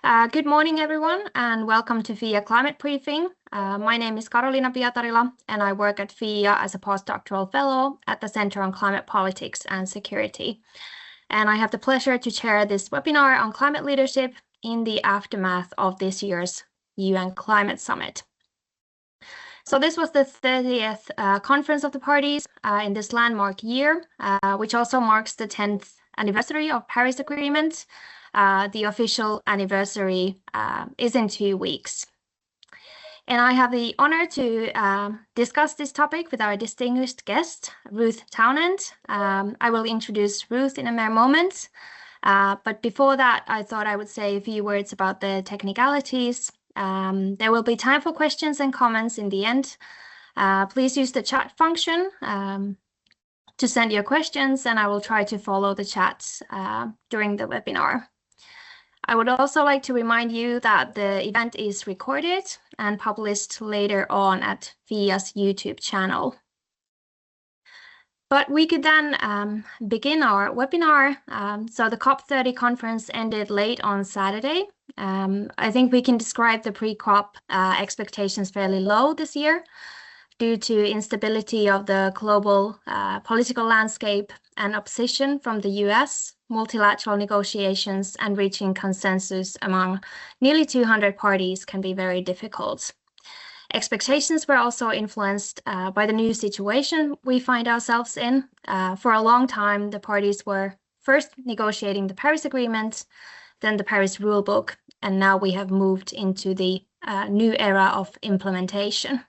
Good morning, everyone, and welcome to FIIA Climate Briefing. My name is Karoliina Pietarila, and I work at FIIA as a postdoctoral fellow at the Center on Climate Politics and Security. And I have the pleasure to chair this webinar on climate leadership in the aftermath of this year's UN Climate Summit. So this was the 30th Conference of the Parties in this landmark year, which also marks the 10th anniversary of Paris Agreement. The official anniversary is in 2 weeks. And I have the honor to discuss this topic with our distinguished guest, Ruth Townend. I will introduce Ruth in a mere moment. But before that, I thought I would say a few words about the technicalities. There will be time for questions and comments in the end. Please use the chat function to send your questions, and I will try to follow the chats during the webinar. I would also like to remind you that the event is recorded and published later on at FIIA's YouTube channel. But we could then begin our webinar. So the COP30 conference ended late on Saturday. I think we can describe the pre-COP expectations fairly low this year due to instability of the global political landscape and opposition from the US. Multilateral negotiations and reaching consensus among nearly 200 parties can be very difficult. Expectations were also influenced by the new situation we find ourselves in. For a long time, the parties were first negotiating the Paris Agreement, then the Paris Rulebook, and now we have moved into the new era of implementation.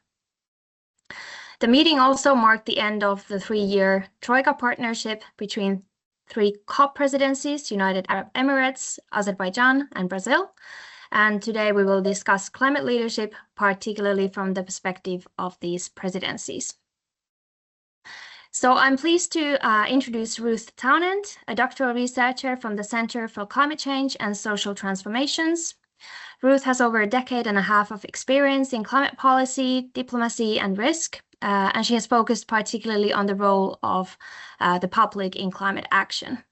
The meeting also marked the end of the 3-year Troika partnership between 3 COP presidencies, United Arab Emirates, Azerbaijan, and Brazil. And today we will discuss climate leadership, particularly from the perspective of these presidencies. So I'm pleased to introduce Ruth Townend, a doctoral researcher from the Center for Climate Change and Social Transformations. Ruth has over a decade and a half of experience in climate policy, diplomacy, and risk. And she has focused particularly on the role of the public in climate action.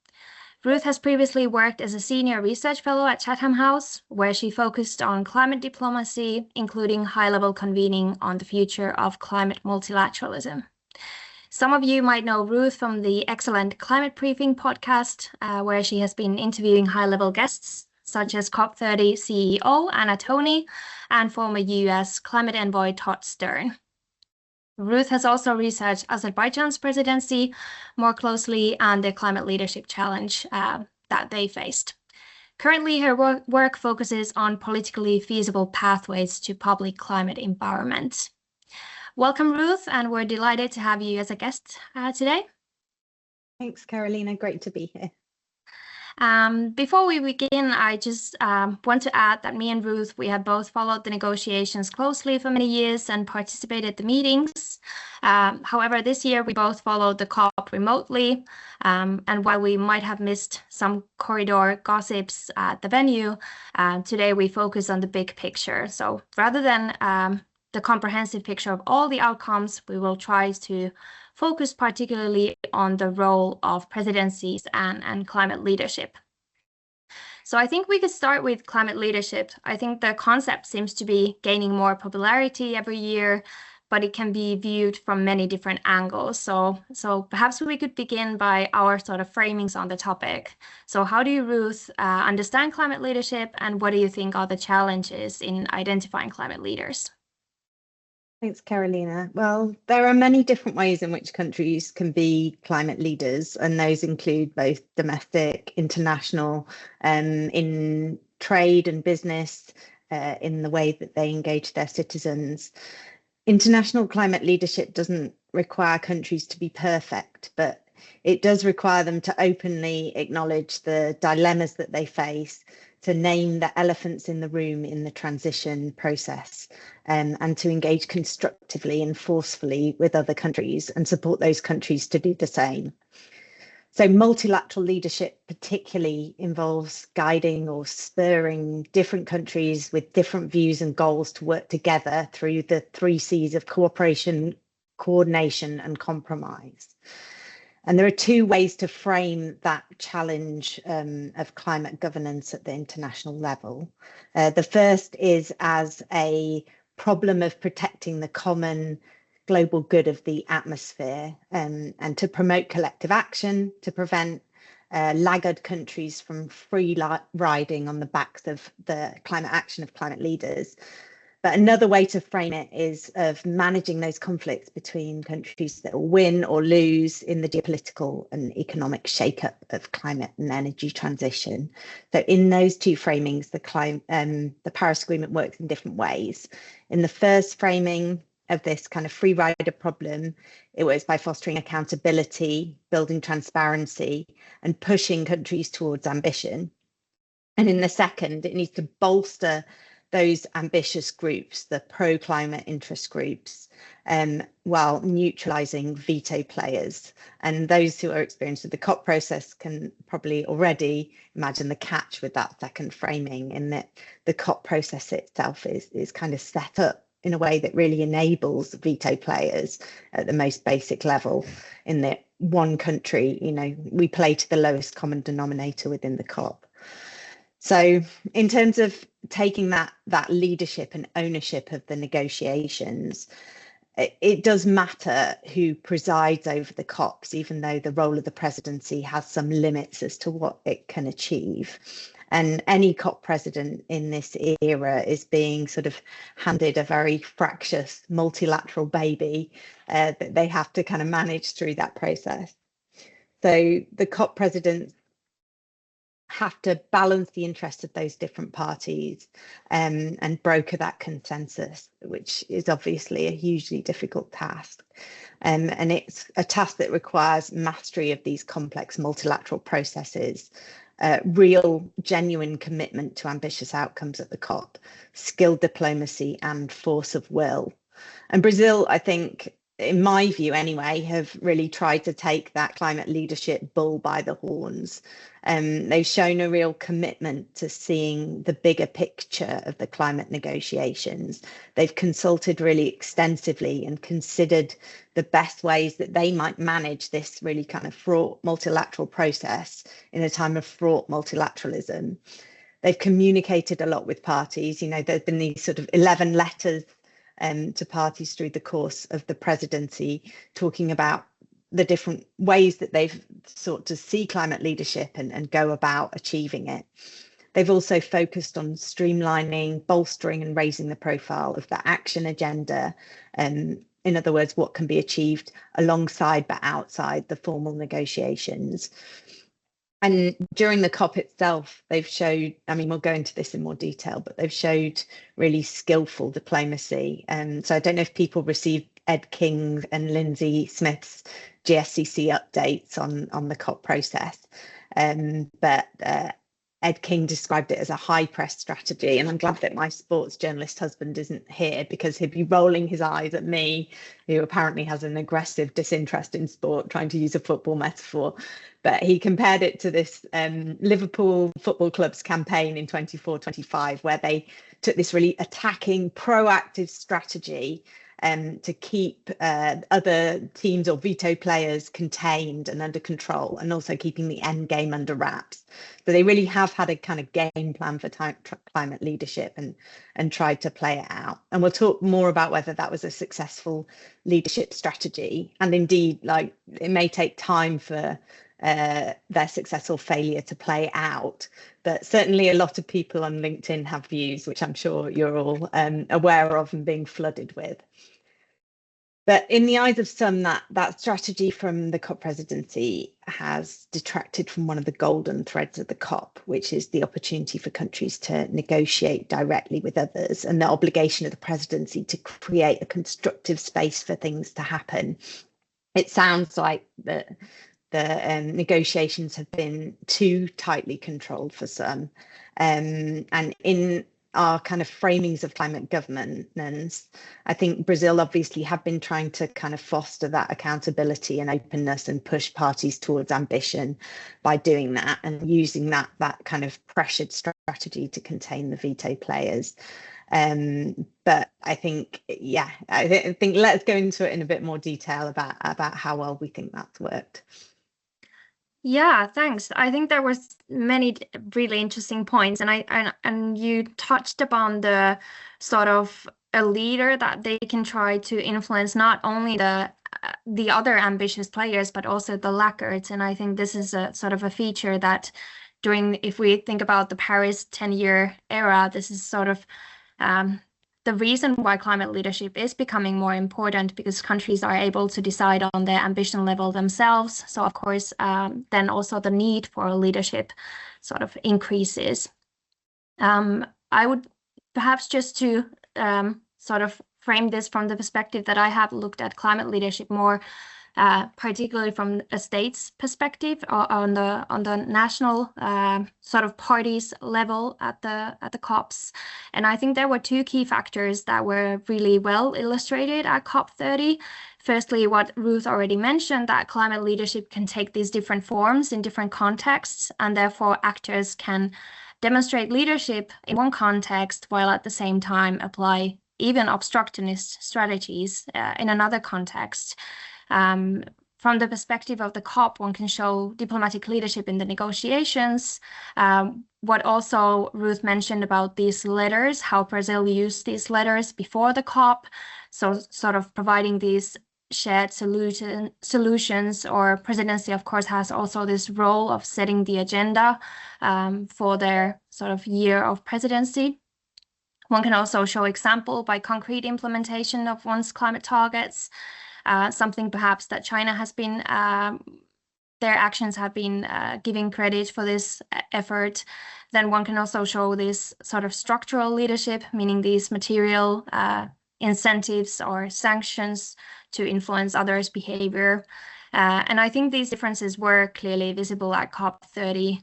Ruth has previously worked as a senior research fellow at Chatham House, where she focused on climate diplomacy, including high-level convening on the future of climate multilateralism. Some of you might know Ruth from the excellent Climate Briefing podcast, where she has been interviewing high-level guests, such as COP30 CEO Anna Toney and former US climate envoy Todd Stern. Ruth has also researched Azerbaijan's presidency more closely and the climate leadership challenge that they faced. Currently, her work focuses on politically feasible pathways to public climate empowerment. Welcome, Ruth, and we're delighted to have you as a guest today. Thanks, Karoliina. Great to be here. Before we begin, I just want to add that me and Ruth, we have both followed the negotiations closely for many years and participated in the meetings. However, this year we both followed the COP remotely, and while we might have missed some corridor gossips at the venue, today we focus on the big picture. So rather than the comprehensive picture of all the outcomes, we will try to focus particularly on the role of presidencies and climate leadership. So I think we could start with climate leadership. I think the concept seems to be gaining more popularity every year, but it can be viewed from many different angles. So perhaps we could begin by our sort of framings on the topic. So how do you, Ruth, understand climate leadership, and what do you think are the challenges in identifying climate leaders? Thanks, Karoliina. Well, there are many different ways in which countries can be climate leaders, and those include both domestic, international, in trade and business, in the way that they engage their citizens. International climate leadership doesn't require countries to be perfect, but it does require them to openly acknowledge the dilemmas that they face, to name the elephants in the room in the transition process, and to engage constructively and forcefully with other countries and support those countries to do the same. So multilateral leadership particularly involves guiding or spurring different countries with different views and goals to work together through the 3 C's of cooperation, coordination, and compromise. And there are two ways to frame that challenge of climate governance at the international level. The first is as a problem of protecting the common global good of the atmosphere, and to promote collective action to prevent laggard countries from free riding on the backs of the climate action of climate leaders. But another way to frame it is of managing those conflicts between countries that will win or lose in the geopolitical and economic shakeup of climate and energy transition. So in those two framings, the Paris Agreement works in different ways. In the first framing of this kind of free rider problem, it works by fostering accountability, building transparency, and pushing countries towards ambition. And in the second, it needs to bolster those ambitious groups, the pro-climate interest groups, while neutralising veto players. And those who are experienced with the COP process can probably already imagine the catch with that second framing, in that the COP process itself is kind of set up in a way that really enables veto players at the most basic level, in that one country, we play to the lowest common denominator within the COP. So in terms of taking that leadership and ownership of the negotiations, it does matter who presides over the COPs, even though the role of the presidency has some limits as to what it can achieve. And any COP president in this era is being sort of handed a very fractious multilateral baby that they have to kind of manage through that process. So the COP presidents have to balance the interests of those different parties and broker that consensus, which is obviously a hugely difficult task. And it's a task that requires mastery of these complex multilateral processes, real, genuine commitment to ambitious outcomes at the COP, skilled diplomacy and force of will. And Brazil, I think, in my view anyway, have really tried to take that climate leadership bull by the horns. They've shown a real commitment to seeing the bigger picture of the climate negotiations. They've consulted really extensively and considered the best ways that they might manage this really kind of fraught multilateral process in a time of fraught multilateralism. They've communicated a lot with parties. There's been these sort of 11 letters to parties through the course of the presidency, talking about the different ways that they've sought to see climate leadership and go about achieving it. They've also focused on streamlining, bolstering and raising the profile of the action agenda. In other words, what can be achieved alongside but outside the formal negotiations. And during the COP itself, they've showed, we'll go into this in more detail, but they've showed really skillful diplomacy. So I don't know if people received Ed King and Lindsay Smith's GSCC updates on the COP process, but Ed King described it as a high press strategy. And I'm glad that my sports journalist husband isn't here, because he'd be rolling his eyes at me, who apparently has an aggressive disinterest in sport, trying to use a football metaphor. But he compared it to this Liverpool Football Club's campaign in 24-25, where they took this really attacking, proactive strategy to keep other teams or veto players contained and under control, and also keeping the end game under wraps. So they really have had a kind of game plan for climate leadership and tried to play it out. And we'll talk more about whether that was a successful leadership strategy. And indeed, it may take time for their success or failure to play out. But certainly a lot of people on LinkedIn have views, which I'm sure you're all aware of and being flooded with. But in the eyes of some, that strategy from the COP presidency has detracted from one of the golden threads of the COP, which is the opportunity for countries to negotiate directly with others, and the obligation of the presidency to create a constructive space for things to happen. It sounds like the negotiations have been too tightly controlled for some. And in our kind of framings of climate governance, I think Brazil obviously have been trying to kind of foster that accountability and openness and push parties towards ambition by doing that and using that kind of pressured strategy to contain the veto players. But I think, I think let's go into it in a bit more detail about how well we think that's worked. Yeah, thanks. I think there was many really interesting points, and you touched upon the sort of a leader that they can try to influence not only the other ambitious players but also the laggards. And I think this is a sort of a feature that if we think about the Paris 10-year era, this is sort of the reason why climate leadership is becoming more important, because countries are able to decide on their ambition level themselves. So of course, then also the need for leadership sort of increases. I would perhaps just to sort of frame this from the perspective that I have looked at climate leadership more, particularly from a state's perspective, or on the national sort of parties level at the COPs. And I think there were two key factors that were really well illustrated at COP30. Firstly, what Ruth already mentioned, that climate leadership can take these different forms in different contexts, and therefore actors can demonstrate leadership in one context while at the same time apply even obstructionist strategies in another context. From the perspective of the COP, one can show diplomatic leadership in the negotiations. What also Ruth mentioned about these letters, how Brazil used these letters before the COP, so sort of providing these shared solutions, or presidency, of course, has also this role of setting the agenda for their sort of year of presidency. One can also show example by concrete implementation of one's climate targets, something perhaps that China has been, their actions have been giving credit for this effort. Then one can also show this sort of structural leadership, meaning these material incentives or sanctions to influence others' behavior. And I think these differences were clearly visible at COP30.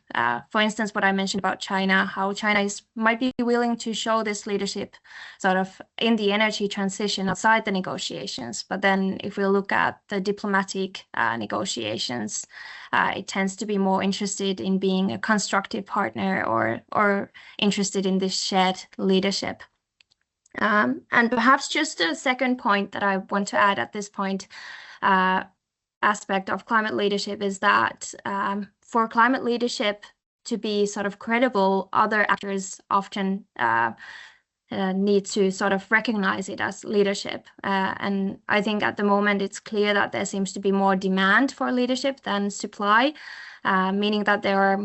For instance, what I mentioned about China, how China might be willing to show this leadership sort of in the energy transition outside the negotiations. But then if we look at the diplomatic negotiations, it tends to be more interested in being a constructive partner, or interested in this shared leadership. And perhaps just a second point that I want to add at this point, aspect of climate leadership, is that for climate leadership to be sort of credible, other actors often need to sort of recognize it as leadership. And I think at the moment it's clear that there seems to be more demand for leadership than supply, meaning that there are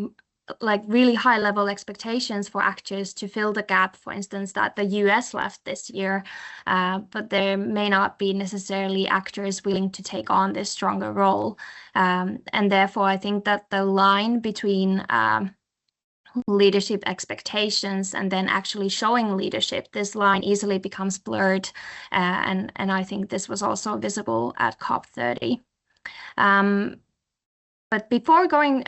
like really high level expectations for actors to fill the gap, for instance, that the US left this year, but there may not be necessarily actors willing to take on this stronger role. And therefore, I think that the line between leadership expectations and then actually showing leadership, this line easily becomes blurred. And I think this was also visible at COP30. But before going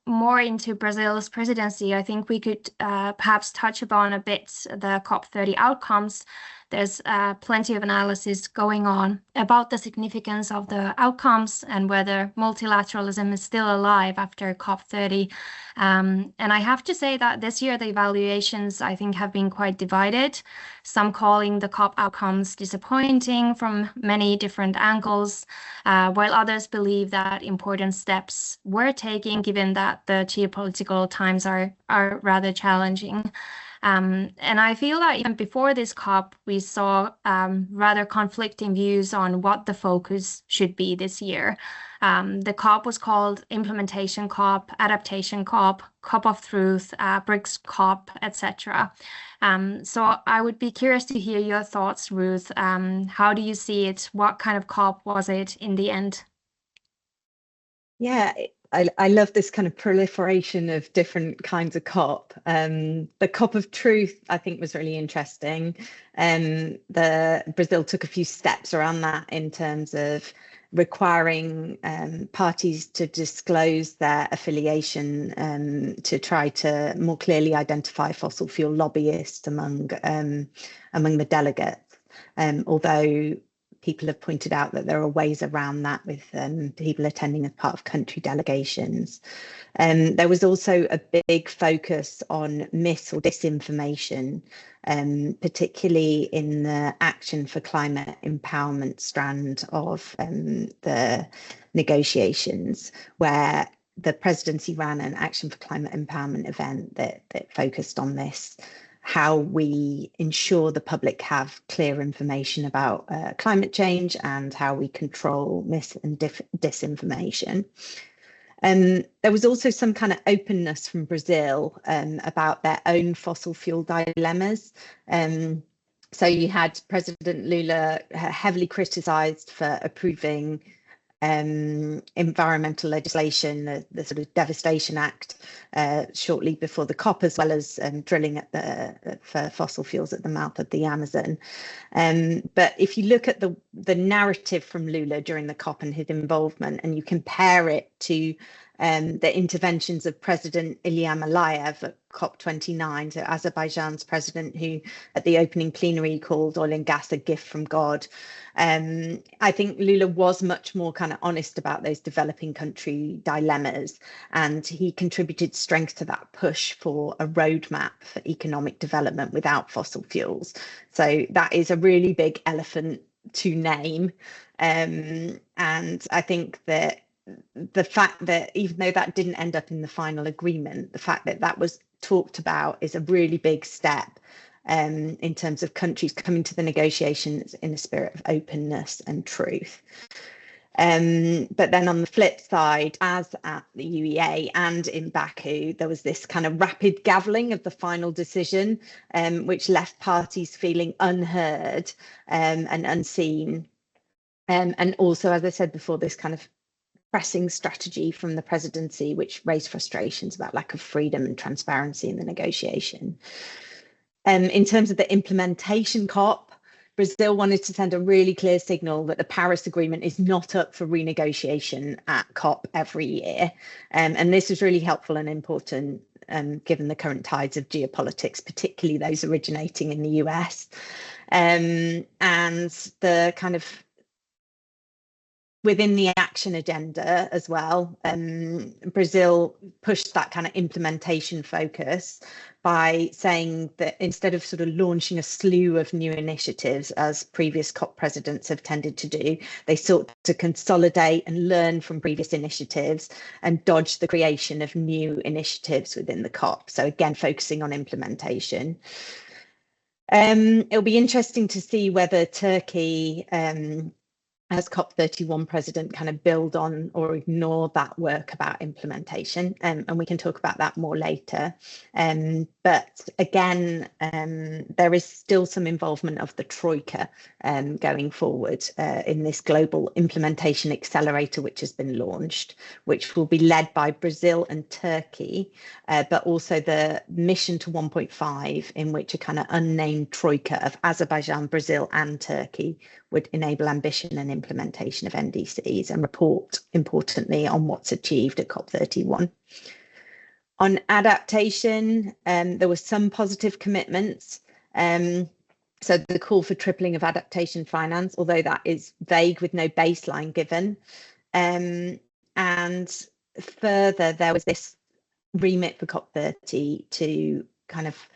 more into Brazil's presidency, I think we could perhaps touch upon a bit the COP30 outcomes. There's plenty of analysis going on about the significance of the outcomes and whether multilateralism is still alive after COP30. And I have to say that this year the evaluations, I think, have been quite divided. Some calling the COP outcomes disappointing from many different angles, while others believe that important steps were taken, given that the geopolitical times are rather challenging. And I feel that even before this COP, we saw rather conflicting views on what the focus should be this year. The COP was called Implementation COP, Adaptation COP, COP of Truth, BRICS COP, etc. So I would be curious to hear your thoughts, Ruth. How do you see it? What kind of COP was it in the end? Yeah, I love this kind of proliferation of different kinds of COP. The COP of Truth, I think, was really interesting. Brazil took a few steps around that in terms of requiring parties to disclose their affiliation to try to more clearly identify fossil fuel lobbyists among the delegates. Although people have pointed out that there are ways around that with people attending as part of country delegations. There was also a big focus on mis or disinformation, particularly in the Action for Climate Empowerment strand of the negotiations, where the presidency ran an Action for Climate Empowerment event that focused on this, how we ensure the public have clear information about climate change and how we control mis and disinformation. There was also some kind of openness from Brazil about their own fossil fuel dilemmas. So you had President Lula heavily criticised for approving environmental legislation, the sort of Devastation Act, shortly before the COP, as well as drilling for fossil fuels at the mouth of the Amazon. But if you look at the narrative from Lula during the COP and his involvement, and you compare it to the interventions of President Ilham Aliyev at COP29, so Azerbaijan's president, who at the opening plenary called oil and gas a gift from God. I think Lula was much more kind of honest about those developing country dilemmas, and he contributed strength to that push for a roadmap for economic development without fossil fuels. So that is a really big elephant to name. And I think that the fact that even though that didn't end up in the final agreement, the fact that that was talked about is a really big step in terms of countries coming to the negotiations in a spirit of openness and truth. But then on the flip side, as at the UEA and in Baku, there was this kind of rapid gavelling of the final decision, which left parties feeling unheard and unseen. And also, as I said before, this kind of pressing strategy from the presidency, which raised frustrations about lack of freedom and transparency in the negotiation. In terms of the implementation COP, Brazil wanted to send a really clear signal that the Paris Agreement is not up for renegotiation at COP every year. And this was really helpful and important given the current tides of geopolitics, particularly those originating in the US. And the kind of within the action agenda as well, Brazil pushed that kind of implementation focus by saying that instead of sort of launching a slew of new initiatives, as previous COP presidents have tended to do, they sought to consolidate and learn from previous initiatives and dodge the creation of new initiatives within the COP. So again, focusing on implementation. It'll be interesting to see whether Turkey, as COP31 president, kind of build on or ignore that work about implementation, and we can talk about that more later. But again, there is still some involvement of the Troika going forward in this global implementation accelerator, which has been launched, which will be led by Brazil and Turkey, but also the mission to 1.5, in which a kind of unnamed Troika of Azerbaijan, Brazil and Turkey would enable ambition and implementation of NDCs and report, importantly, on what's achieved at COP31. On adaptation, there were some positive commitments. So the call for tripling of adaptation finance, although that is vague with no baseline given. And further, there was this remit for COP30 to kind of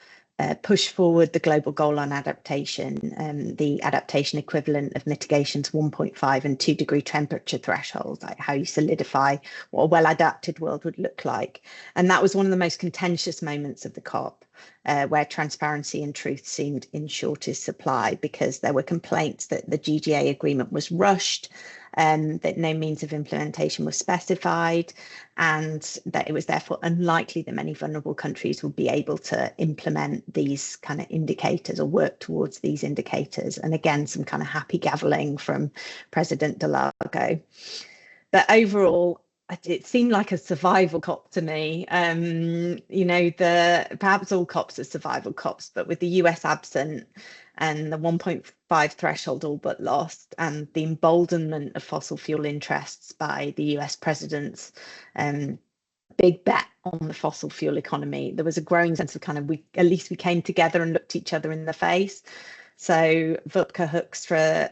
push forward the global goal on adaptation, the adaptation equivalent of mitigation to 1.5 and 2 degree temperature thresholds, like how you solidify what a well-adapted world would look like. And that was one of the most contentious moments of the COP, where transparency and truth seemed in shortest supply because there were complaints that the GGA agreement was rushed, that no means of implementation was specified, and that it was therefore unlikely that many vulnerable countries would be able to implement these kind of indicators or work towards these indicators. And again, some kind of happy gavelling from President Delago. But overall, it seemed like a survival COP to me. You know, perhaps all COPs are survival COPs, but with the US absent and the 1.5 threshold all but lost, and the emboldenment of fossil fuel interests by the US president's big bet on the fossil fuel economy, there was a growing sense of kind of, at least we came together and looked each other in the face. So Wopke Hoekstra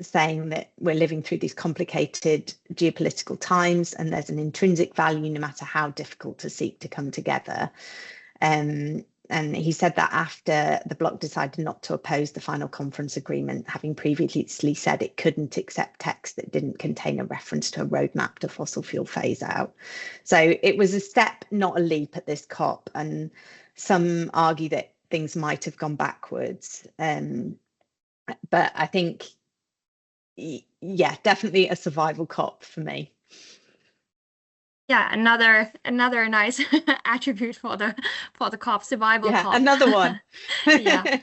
saying that we're living through these complicated geopolitical times and there's an intrinsic value no matter how difficult to seek to come together. And he said that after the bloc decided not to oppose the final conference agreement, having previously said it couldn't accept text that didn't contain a reference to a roadmap to fossil fuel phase out. So it was a step, not a leap at this COP. And some argue that things might have gone backwards. But I think, yeah, definitely a survival COP for me. Yeah, another nice attribute for the COP, survival COP. Another one. Yeah.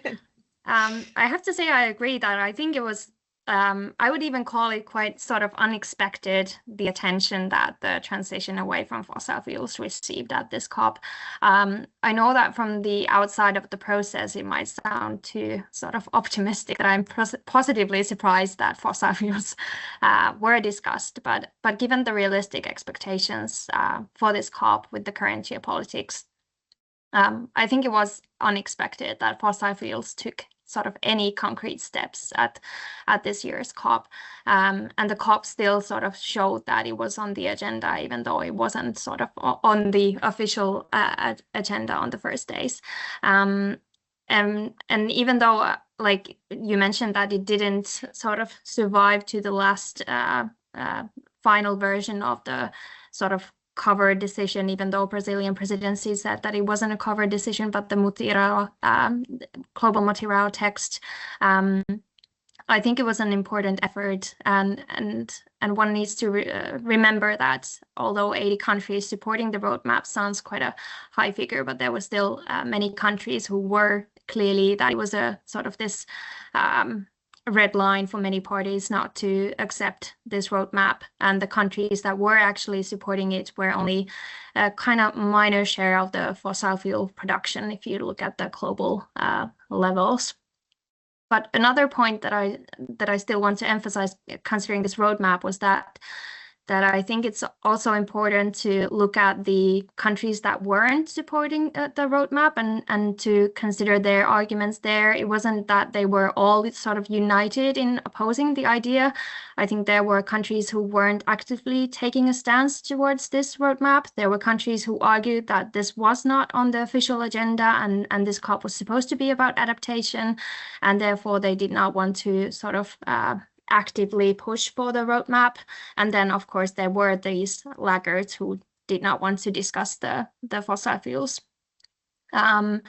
I have to say I agree that I think it was I would even call it quite sort of unexpected, the attention that the transition away from fossil fuels received at this COP. I know that from the outside of the process, it might sound too sort of optimistic, that I'm positively surprised that fossil fuels were discussed. But given the realistic expectations for this COP with the current geopolitics, I think it was unexpected that fossil fuels took sort of any concrete steps at this year's COP. And the COP still sort of showed that it was on the agenda, even though it wasn't sort of on the official agenda on the first days. And even though, like you mentioned, that it didn't sort of survive to the last final version of the sort of covered decision, even though Brazilian presidency said that it wasn't a covered decision, but the global multilateral text, I think it was an important effort, and one needs to remember that although 80 countries supporting the roadmap sounds quite a high figure, but there were still many countries who were clearly, that it was a sort of this red line for many parties not to accept this roadmap, and the countries that were actually supporting it were only a kind of minor share of the fossil fuel production if you look at the global levels. But another point that I still want to emphasize considering this roadmap was that I think it's also important to look at the countries that weren't supporting the roadmap and to consider their arguments there. It wasn't that they were all sort of united in opposing the idea. I think there were countries who weren't actively taking a stance towards this roadmap. There were countries who argued that this was not on the official agenda, and this COP was supposed to be about adaptation, and therefore they did not want to sort of actively push for the roadmap. And then, of course, there were these laggards who did not want to discuss the fossil fuels. Well,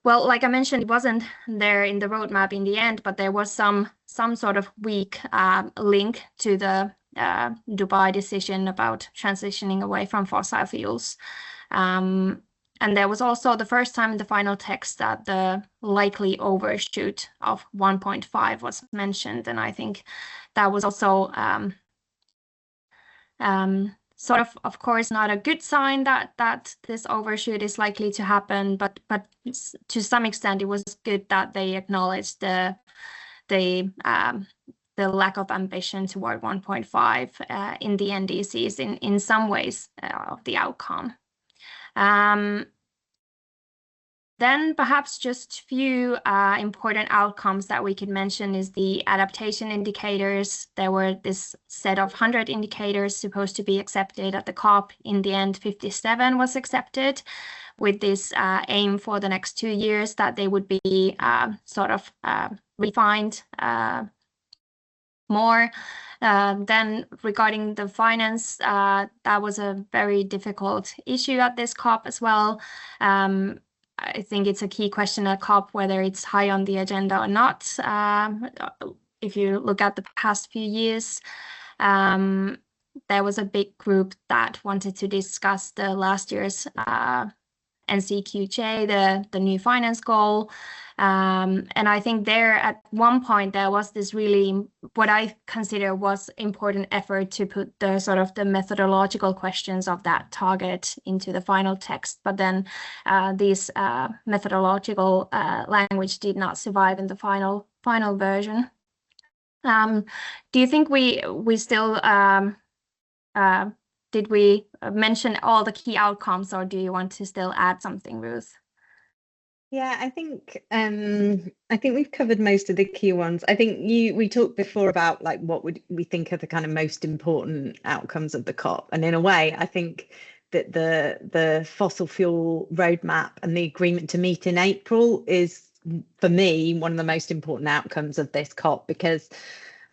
like I mentioned, it wasn't there in the roadmap in the end, but there was some sort of weak link to the Dubai decision about transitioning away from fossil fuels. And there was also the first time in the final text that the likely overshoot of 1.5 was mentioned. And I think that was also sort of course, not a good sign that this overshoot is likely to happen. But to some extent, it was good that they acknowledged the lack of ambition toward 1.5 in the NDCs in some ways of the outcome. Then perhaps just a few important outcomes that we could mention is the adaptation indicators. There were this set of 100 indicators supposed to be accepted at the COP. In the end, 57 was accepted, with this aim for the next 2 years that they would be sort of refined more. Then regarding the finance, that was a very difficult issue at this COP as well. I think it's a key question at COP whether it's high on the agenda or not. If you look at the past few years, there was a big group that wanted to discuss the last year's NCQJ, the new finance goal. And I think there at one point there was this really, what I consider was important effort to put the sort of the methodological questions of that target into the final text. But then these methodological language did not survive in the final version. Do you think we still did we mention all the key outcomes, or do you want to still add something, Ruth? Yeah, I think we've covered most of the key ones. I think we talked before about like what would we think are the kind of most important outcomes of the COP, and in a way, I think that the fossil fuel roadmap and the agreement to meet in April is, for me, one of the most important outcomes of this COP, because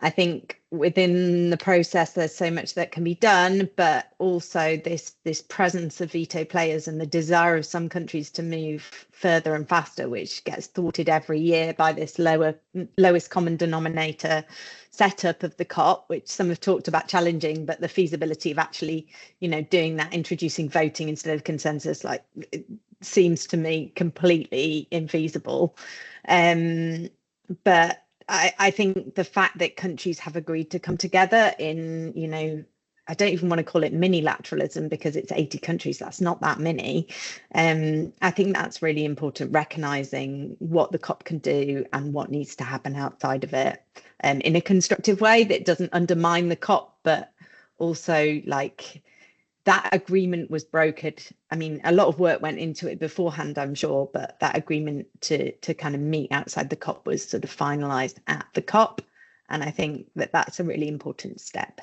I think within the process there's so much that can be done, but also this presence of veto players and the desire of some countries to move further and faster, which gets thwarted every year by this lowest common denominator setup of the COP, which some have talked about challenging, but the feasibility of actually, doing that, introducing voting instead of consensus, like, it seems to me completely infeasible. But I think the fact that countries have agreed to come together in, I don't even want to call it mini-lateralism because it's 80 countries, that's not that many. I think that's really important, recognising what the COP can do and what needs to happen outside of it, in a constructive way that doesn't undermine the COP, but also, like, that agreement was brokered. I mean, a lot of work went into it beforehand, I'm sure, but that agreement to kind of meet outside the COP was sort of finalised at the COP. And I think that that's a really important step.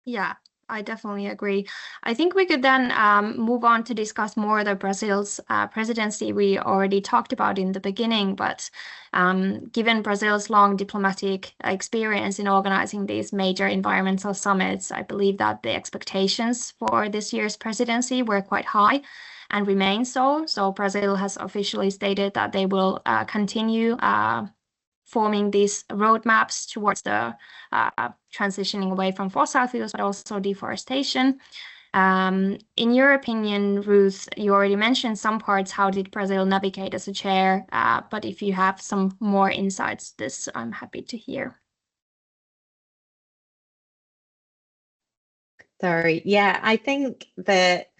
Yeah, I definitely agree. I think we could then move on to discuss more the Brazil's presidency we already talked about in the beginning, but given Brazil's long diplomatic experience in organizing these major environmental summits, I believe that the expectations for this year's presidency were quite high and remain so. So Brazil has officially stated that they will continue forming these roadmaps towards the transitioning away from fossil fuels, but also deforestation. In your opinion, Ruth, you already mentioned some parts. How did Brazil navigate as a chair? But if you have some more insights, this I'm happy to hear. Sorry. Yeah, I think that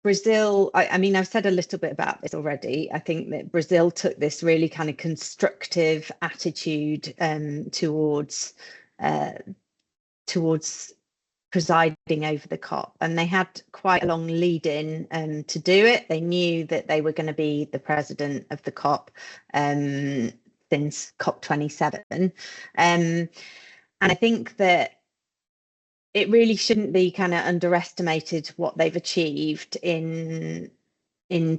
Brazil, I mean, I've said a little bit about this already. I think that Brazil took this really kind of constructive attitude towards presiding over the COP, and they had quite a long lead in to do it. They knew that they were going to be the president of the COP since COP27, and I think that it really shouldn't be kind of underestimated what they've achieved in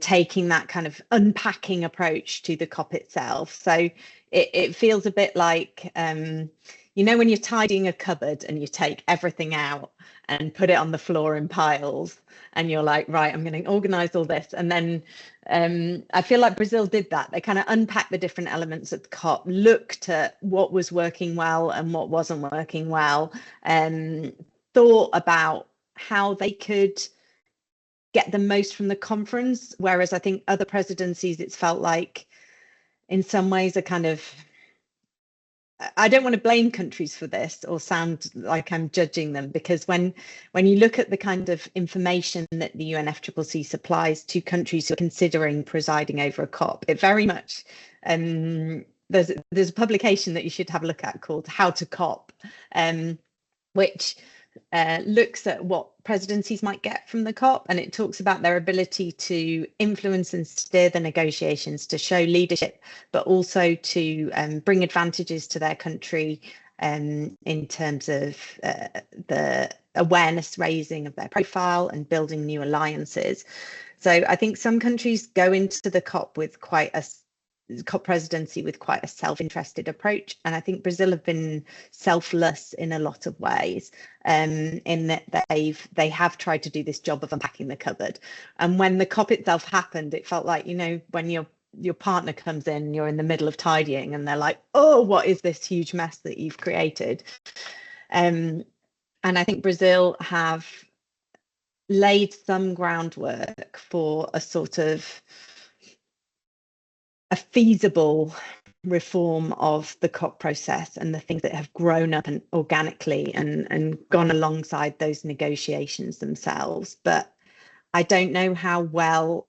taking that kind of unpacking approach to the COP itself. So it feels a bit like, when you're tidying a cupboard and you take everything out and put it on the floor in piles, and you're like, right, I'm going to organize all this. And then I feel like Brazil did that. They kind of unpacked the different elements of the COP, looked at what was working well and what wasn't working well, and thought about how they could get the most from the conference. Whereas I think other presidencies, it's felt like in some ways a kind of, I don't want to blame countries for this or sound like I'm judging them, because when you look at the kind of information that the UNFCCC supplies to countries who are considering presiding over a COP, it very much, there's a publication that you should have a look at called How to COP, which looks at what presidencies might get from the COP, and it talks about their ability to influence and steer the negotiations, to show leadership, but also to bring advantages to their country in terms of the awareness raising of their profile and building new alliances. So I think some countries go into the COP with COP presidency with quite a self-interested approach, and I think Brazil have been selfless in a lot of ways, in that they have tried to do this job of unpacking the cupboard. And when the COP itself happened, it felt like, when your partner comes in, you're in the middle of tidying, and they're like, oh, what is this huge mess that you've created? And I think Brazil have laid some groundwork for a sort of a feasible reform of the COP process and the things that have grown up and organically and gone alongside those negotiations themselves. But I don't know how well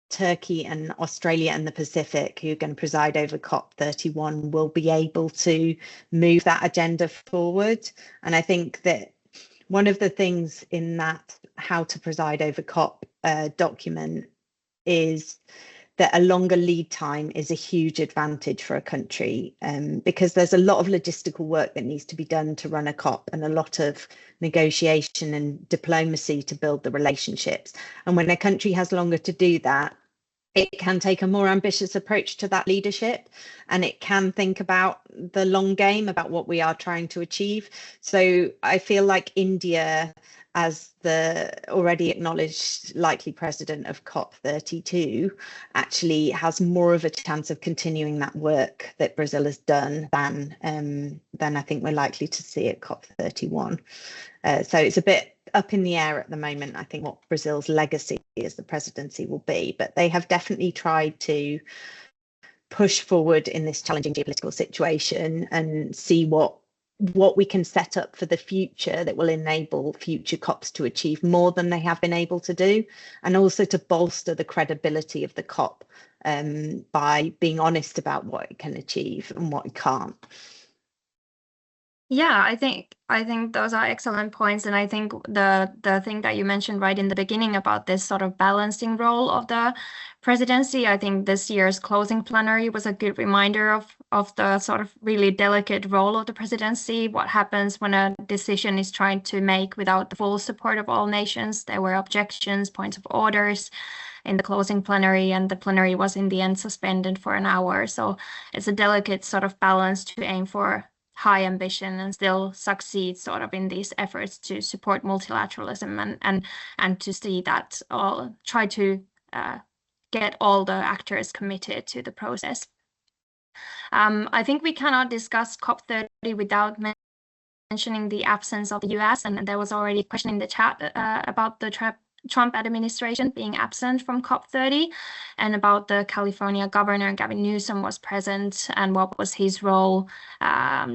Turkey and Australia and the Pacific, who are going to preside over COP31, will be able to move that agenda forward. And I think that one of the things in that How to Preside Over COP document is that a longer lead time is a huge advantage for a country, because there's a lot of logistical work that needs to be done to run a COP, and a lot of negotiation and diplomacy to build the relationships. And when a country has longer to do that, it can take a more ambitious approach to that leadership, and it can think about the long game, about what we are trying to achieve. So I feel like India, as the already acknowledged likely president of COP32, actually has more of a chance of continuing that work that Brazil has done than I think we're likely to see at COP31. So it's a bit up in the air at the moment, I think, what Brazil's legacy as the presidency will be. But they have definitely tried to push forward in this challenging geopolitical situation and see what we can set up for the future that will enable future COPs to achieve more than they have been able to do, and also to bolster the credibility of the COP by being honest about what it can achieve and what it can't. Yeah, I think those are excellent points, and I think the thing that you mentioned right in the beginning about this sort of balancing role of the presidency, I think this year's closing plenary was a good reminder of the sort of really delicate role of the presidency. What happens when a decision is trying to make without the full support of all nations? There were objections, points of orders in the closing plenary, and the plenary was in the end suspended for an hour. So it's a delicate sort of balance to aim for high ambition and still succeed sort of in these efforts to support multilateralism and to see that try to get all the actors committed to the process. I think we cannot discuss COP30 without mentioning the absence of the US, and there was already a question in the chat about the Trump administration being absent from COP30, and about the California governor Gavin Newsom was present, and what was his role?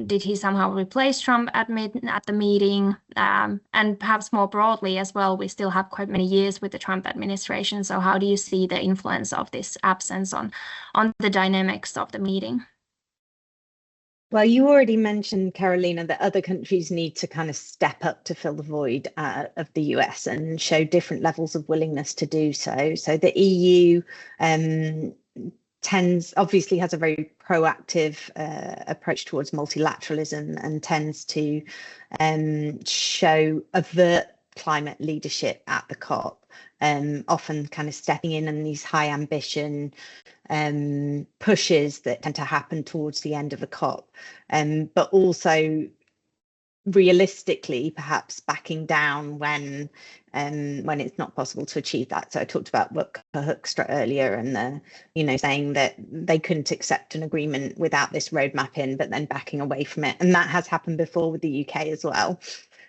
Did he somehow replace Trump at the meeting? And perhaps more broadly as well, we still have quite many years with the Trump administration. So how do you see the influence of this absence on the dynamics of the meeting? Well, you already mentioned, Carolina, that other countries need to kind of step up to fill the void of the US and show different levels of willingness to do so. So the EU obviously has a very proactive approach towards multilateralism and tends to show overt climate leadership at the COP, often kind of stepping in these high ambition pushes that tend to happen towards the end of a COP, but also realistically perhaps backing down when it's not possible to achieve that. So I talked about Hoekstra earlier, and saying that they couldn't accept an agreement without this roadmap in, but then backing away from it. And that has happened before with the UK as well.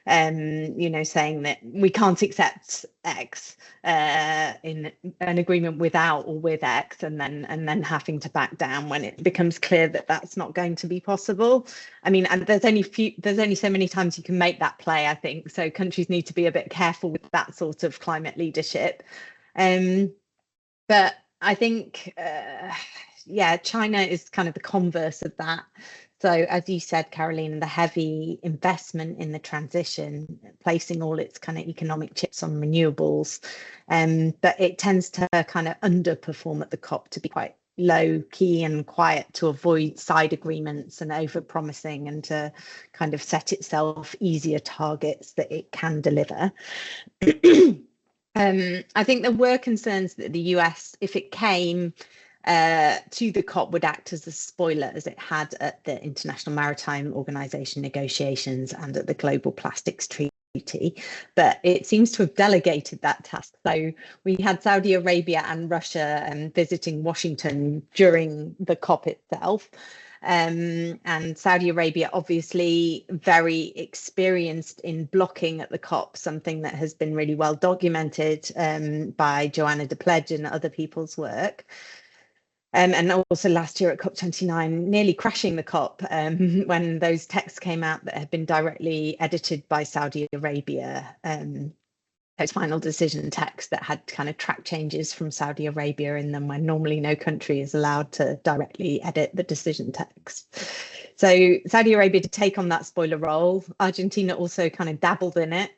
Saying that we can't accept X in an agreement without or with X, and then having to back down when it becomes clear that that's not going to be possible. I mean, and there's only so many times you can make that play, I think. So countries need to be a bit careful with that sort of climate leadership. But I think, China is kind of the converse of that. So as you said, Carolina, the heavy investment in the transition, placing all its kind of economic chips on renewables, but it tends to kind of underperform at the COP, to be quite low key and quiet, to avoid side agreements and over promising, and to kind of set itself easier targets that it can deliver. I think there were concerns that the US, if it came to the COP, would act as a spoiler, as it had at the International Maritime Organization negotiations and at the Global Plastics Treaty, but it seems to have delegated that task. So we had Saudi Arabia and Russia visiting Washington during the COP itself. And Saudi Arabia, obviously very experienced in blocking at the COP, something that has been really well documented by Joanna de Pledge and other people's work. And also last year at COP29, nearly crashing the COP when those texts came out that had been directly edited by Saudi Arabia, those final decision texts that had kind of track changes from Saudi Arabia in them, when normally no country is allowed to directly edit the decision text. So Saudi Arabia did take on that spoiler role. Argentina also kind of dabbled in it.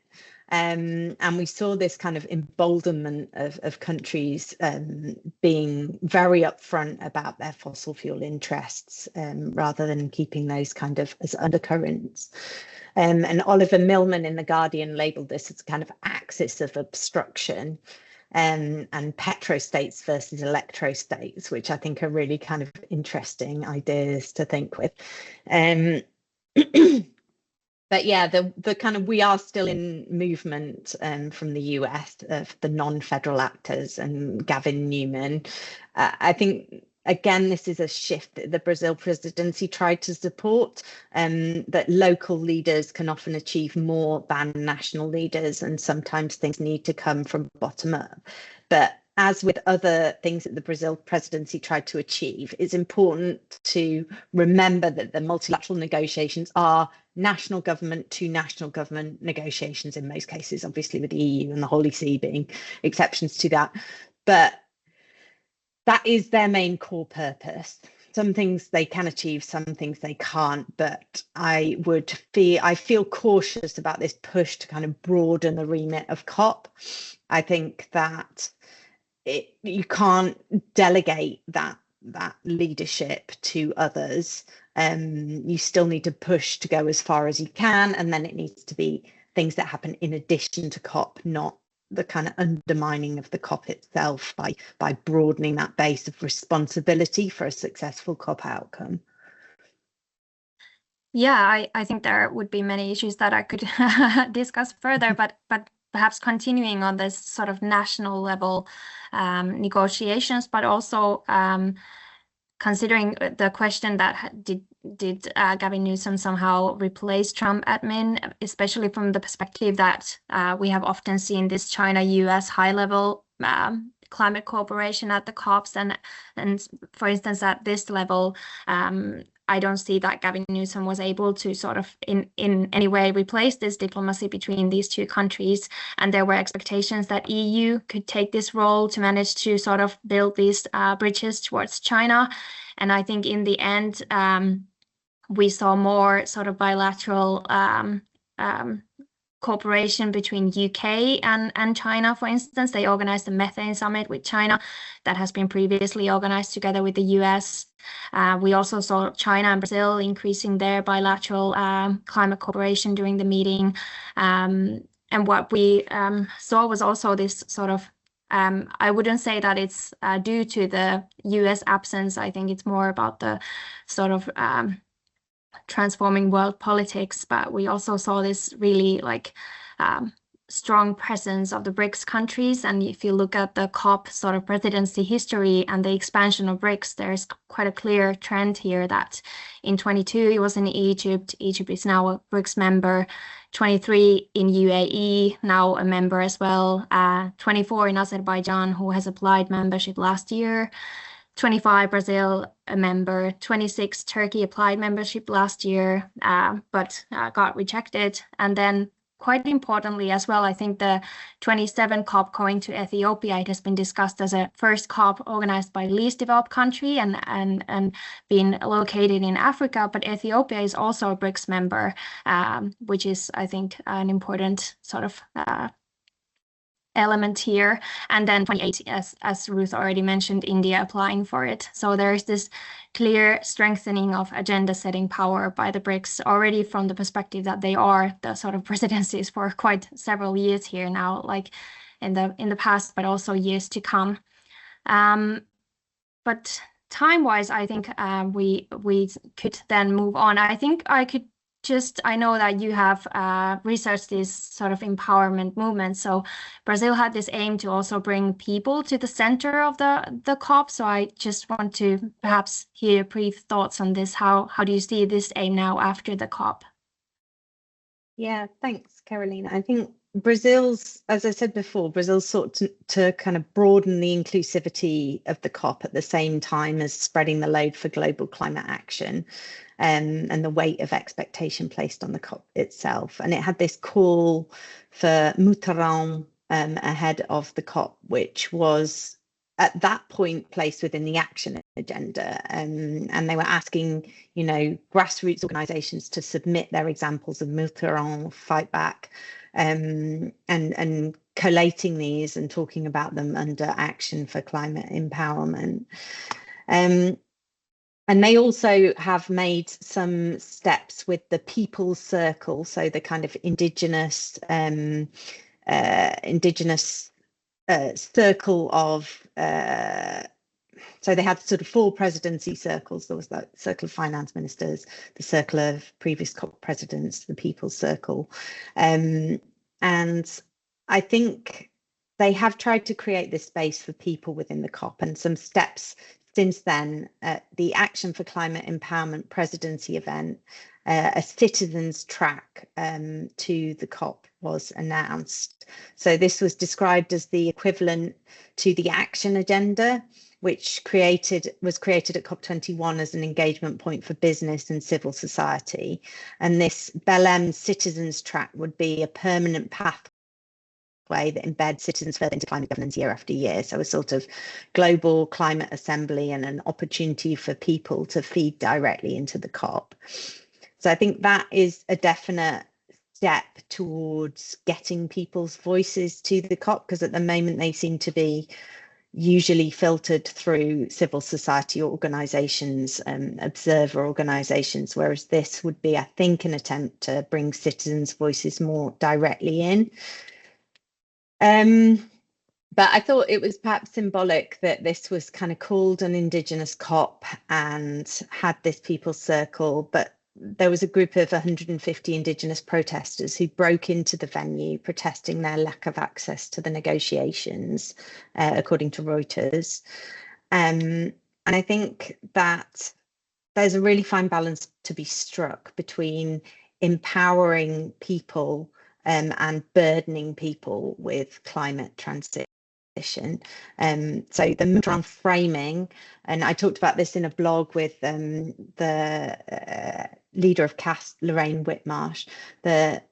And we saw this kind of emboldenment of countries being very upfront about their fossil fuel interests rather than keeping those kind of as undercurrents. And Oliver Millman in The Guardian labelled this as a kind of axis of obstruction. And petrostates versus electrostates, which I think are really kind of interesting ideas to think with. But yeah, the kind of, we are still in movement from the US of the non-federal actors and Gavin Newman. I think, again, this is a shift that the Brazil presidency tried to support, that local leaders can often achieve more than national leaders, and sometimes things need to come from bottom up. But as with other things that the Brazil presidency tried to achieve, it's important to remember that the multilateral negotiations are national government to national government negotiations in most cases, obviously with the EU and the Holy See being exceptions to that. But that is their main core purpose. Some things they can achieve, some things they can't, but I feel cautious about this push to kind of broaden the remit of COP. I think that you can't delegate that leadership to others. You still need to push to go as far as you can, and then it needs to be things that happen in addition to COP, not the kind of undermining of the COP itself by broadening that base of responsibility for a successful COP outcome. Yeah, I think there would be many issues that I could discuss further, but perhaps continuing on this sort of national level negotiations, but also considering the question that did Gavin Newsom somehow replace Trump admin, especially from the perspective that we have often seen this China-US high-level climate cooperation at the COPs, and for instance at this level, I don't see that Gavin Newsom was able to sort of in any way replace this diplomacy between these two countries. And there were expectations that EU could take this role to manage to sort of build these bridges towards China. And I think in the end, we saw more sort of bilateral cooperation between UK and China. For instance, they organized a methane summit with China that has been previously organized together with the US. We also saw China and Brazil increasing their bilateral climate cooperation during the meeting. And what we saw was also this sort of, I wouldn't say that it's due to the US absence. I think it's more about the sort of transforming world politics, but we also saw this really like strong presence of the BRICS countries. And if you look at the COP sort of presidency history and the expansion of BRICS, there's quite a clear trend here that in 22 it was in Egypt. Egypt is now a BRICS member. 23 in UAE, now a member as well. 24 in Azerbaijan, who has applied membership last year. 25 Brazil, a member. 26 Turkey applied membership last year, but got rejected. And then quite importantly as well, I think the 27 COP going to Ethiopia, it has been discussed as a first COP organized by least developed country and being located in Africa, but Ethiopia is also a BRICS member, which is, I think, an important sort of element here. And then 28, as Ruth already mentioned, India applying for it. So there is this clear strengthening of agenda setting power by the BRICS already from the perspective that they are the sort of presidencies for quite several years here now, like in the past, but also years to come. But time-wise, I think we could then move on. I think I know that you have researched this sort of empowerment movement. So Brazil had this aim to also bring people to the center of the COP. So I just want to perhaps hear brief thoughts on this. How do you see this aim now after the COP? Yeah, thanks, Carolina. I think Brazil's, as I said before, Brazil sought to kind of broaden the inclusivity of the COP at the same time as spreading the load for global climate action. And the weight of expectation placed on the COP itself. And it had this call for Mutarão ahead of the COP, which was at that point placed within the action agenda, and they were asking, grassroots organisations to submit their examples of multilateral fight back, and collating these and talking about them under action for climate empowerment. And they also have made some steps with the People's Circle, so the kind of indigenous circle of, so they had sort of 4 presidency circles. There was the Circle of Finance Ministers, the Circle of previous COP presidents, the People's Circle. And I think they have tried to create this space for people within the COP, and some steps since then. The Action for Climate Empowerment presidency event, a citizens track to the COP was announced. So this was described as the equivalent to the action agenda, which was created at COP21 as an engagement point for business and civil society. And this Belém citizens track would be a permanent pathway that embeds citizens further into climate governance year after year. So a sort of global climate assembly and an opportunity for people to feed directly into the COP. So I think that is a definite step towards getting people's voices to the COP, because at the moment they seem to be usually filtered through civil society organisations and observer organisations, whereas this would be, I think, an attempt to bring citizens' voices more directly in. But I thought it was perhaps symbolic that this was kind of called an Indigenous COP and had this People's Circle, but there was a group of 150 Indigenous protesters who broke into the venue protesting their lack of access to the negotiations, according to Reuters. And I think that there's a really fine balance to be struck between empowering people and burdening people with climate transition. So the multilateral framing, and I talked about this in a blog with the leader of CAST, Lorraine Whitmarsh, that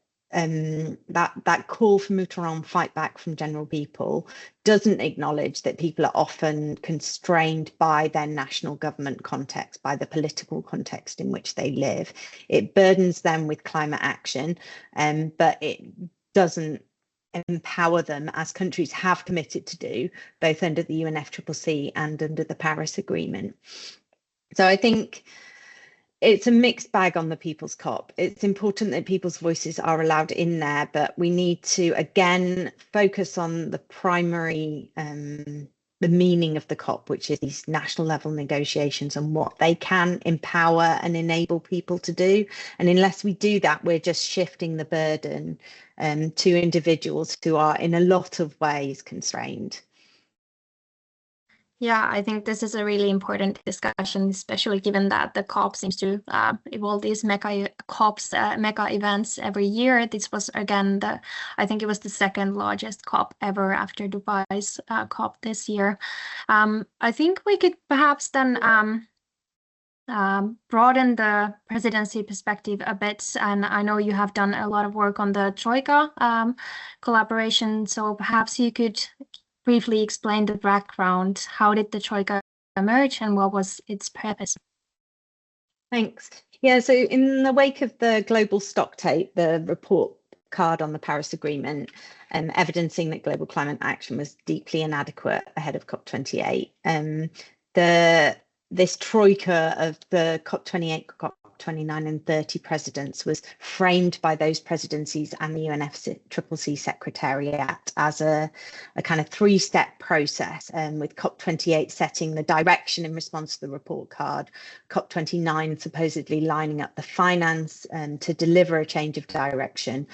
call for multilateral fight back from general people doesn't acknowledge that people are often constrained by their national government context, by the political context in which they live. It burdens them with climate action, but it doesn't empower them, as countries have committed to do, both under the UNFCCC and under the Paris Agreement. So I think it's a mixed bag on the People's COP. It's important that people's voices are allowed in there, but we need to, again, focus on the primary, the meaning of the COP, which is these national level negotiations and what they can empower and enable people to do. And unless we do that, we're just shifting the burden to individuals who are in a lot of ways constrained. Yeah, I think this is a really important discussion, especially given that the COP seems to evolve these mega COPs, mega events every year. This was, again, I think it was the second largest COP ever after Dubai's COP this year. I think we could perhaps then broaden the presidency perspective a bit. And I know you have done a lot of work on the Troika collaboration, so perhaps you could briefly explain the background. How did the Troika emerge and what was its purpose? Thanks. Yeah, so in the wake of the global stocktake, the report card on the Paris Agreement, evidencing that global climate action was deeply inadequate ahead of COP28, this troika of the COP28, COP29 and 30 presidents was framed by those presidencies and the UNFCCC Secretariat as a kind of 3-step process, with COP28 setting the direction in response to the report card, COP29 supposedly lining up the finance to deliver a change of direction,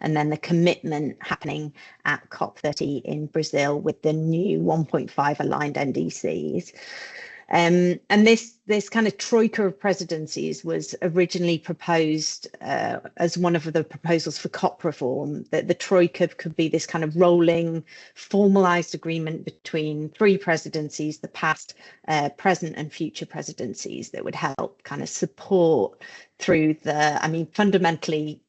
and then the commitment happening at COP30 in Brazil with the new 1.5 aligned NDCs. And this kind of troika of presidencies was originally proposed as one of the proposals for COP reform, that the troika could be this kind of rolling, formalized agreement between 3 presidencies, the past, present and future presidencies, that would help kind of support through fundamentally,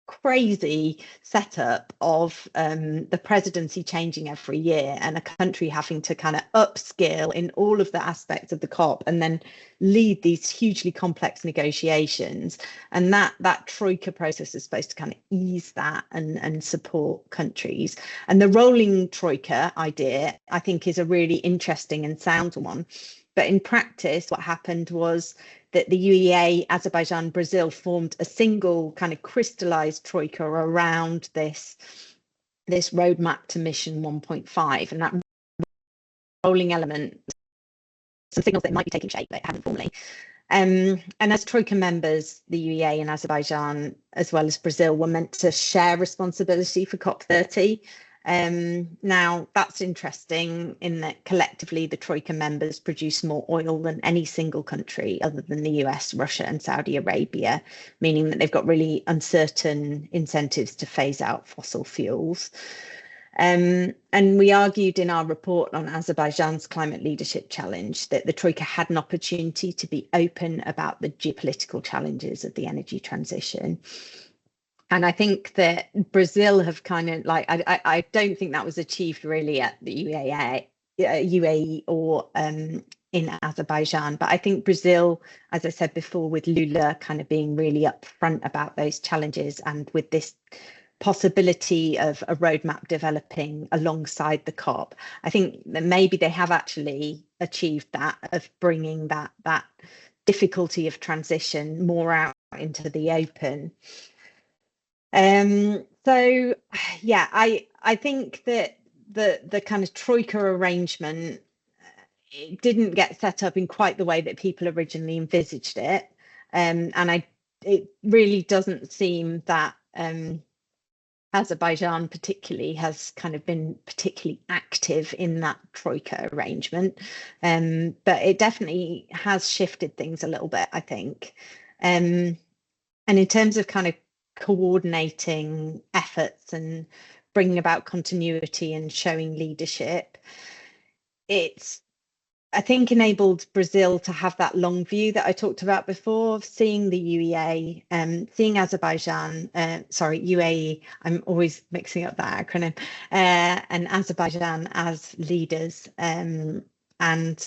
crazy setup of the presidency changing every year and a country having to kind of upskill in all of the aspects of the COP and then lead these hugely complex negotiations. And that Troika process is supposed to kind of ease that and support countries. And the rolling Troika idea, I think, is a really interesting and sound one. But in practice, what happened was that the UEA, Azerbaijan, Brazil formed a single kind of crystallized troika around this roadmap to mission 1.5, and that rolling element, some signals that might be taking shape, but haven't formally. And as troika members, the UEA and Azerbaijan, as well as Brazil, were meant to share responsibility for COP30. Now, that's interesting in that collectively the Troika members produce more oil than any single country other than the US, Russia and Saudi Arabia, meaning that they've got really uncertain incentives to phase out fossil fuels. And we argued in our report on Azerbaijan's climate leadership challenge that the Troika had an opportunity to be open about the geopolitical challenges of the energy transition. And I think that Brazil have kind of like, I don't think that was achieved really at the UAE or in Azerbaijan. But I think Brazil, as I said before, with Lula kind of being really upfront about those challenges and with this possibility of a roadmap developing alongside the COP, I think that maybe they have actually achieved that, of bringing that difficulty of transition more out into the open. So yeah, I think that the kind of Troika arrangement, it didn't get set up in quite the way that people originally envisaged it, and it really doesn't seem that Azerbaijan particularly has kind of been particularly active in that Troika arrangement, but it definitely has shifted things a little bit, I think, and in terms of kind of coordinating efforts and bringing about continuity and showing leadership, it's, I think, enabled Brazil to have that long view that I talked about before, of seeing the UEA, seeing Azerbaijan, UAE, I'm always mixing up that acronym, and Azerbaijan as leaders, and